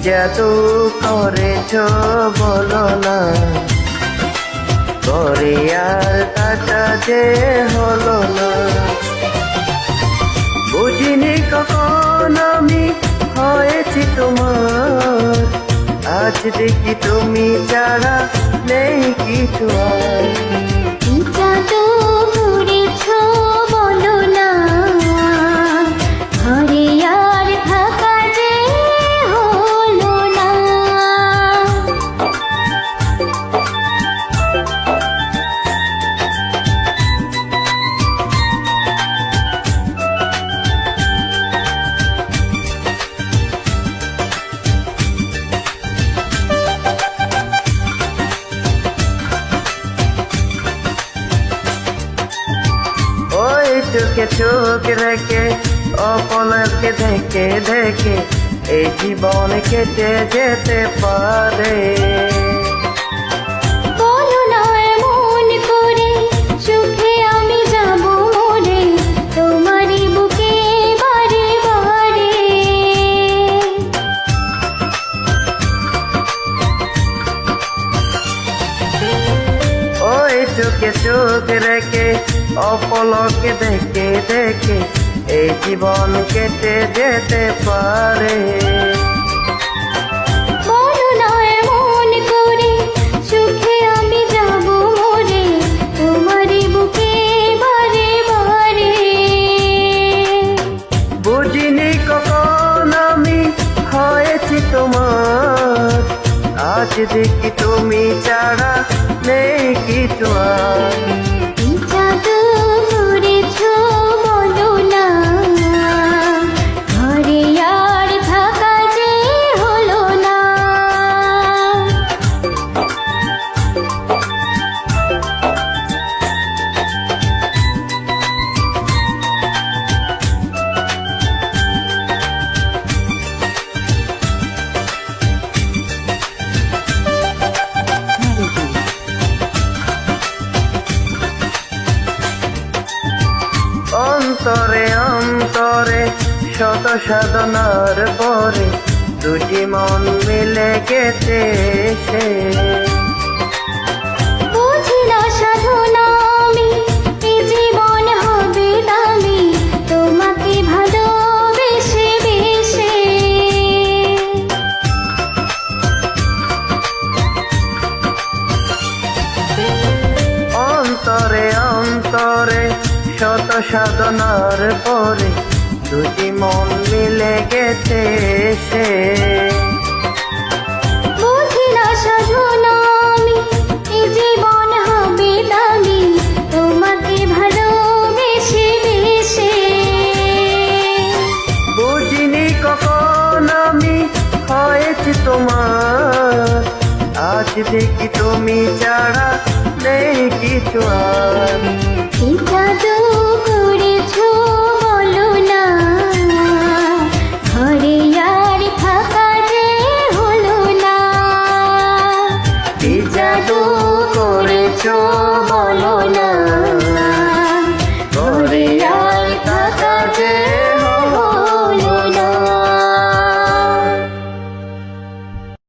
জাদু করেছ বলো না, করে আর থাকা যে হলো না। বুঝিনি কখন আমি হয়েছি তোমার, আজ দেখি তুমি ছাড়া নেই কিছু আর। কি জাদু করেছ বলো না, ঘরে আর থাকা যে হলো না। ওই চোখে চোখ রেখে অপলকে দেখে দেখে এই জীবন কেটে যেতে পারে। বলো না এমন করে, সুখে আমি যাব মরে, তোমারই বুকে বারে বারে। ওই চোখে চোখ রেখে অপলকে দেখে দেখে এই জীবন কেটে যেতে পারে। বলো না এমন করে, সুখে আমি যাব মরে, তোমারই বুকে বারে বারে। বুঝিনি কখন আমি হয়েছি তোমার, আজ দেখি তুমি ছাড়া নেই কিছু আর। কি জাদু করেছ বলো না, ঘরে আর থাকা যে হলো না। অন্তরে অন্তরে শত সাধনার পরে দুটি মন মিলে গেছে সে। বুঝি না সাধনা আমি, এ জীবন হবে দামি, তোমাকে ভালোবেসে বেসে। অন্তরে অন্তরে শত সাধনার পরে দুটি মন মিলে গেছে সে। বুঝি না সাধনা আমি, এ জীবন হবে দামি, তোমাকে ভালোবেসে বেসে। বুঝিনি কখন আমি হয়েছি তোমার, আজ দেখি তুমি ছাড়া নেই কিছু আর। কি জাদু করেছ বলো না, ঘরে আর থাকা যে হলো না। কি জাদু করেছ বলো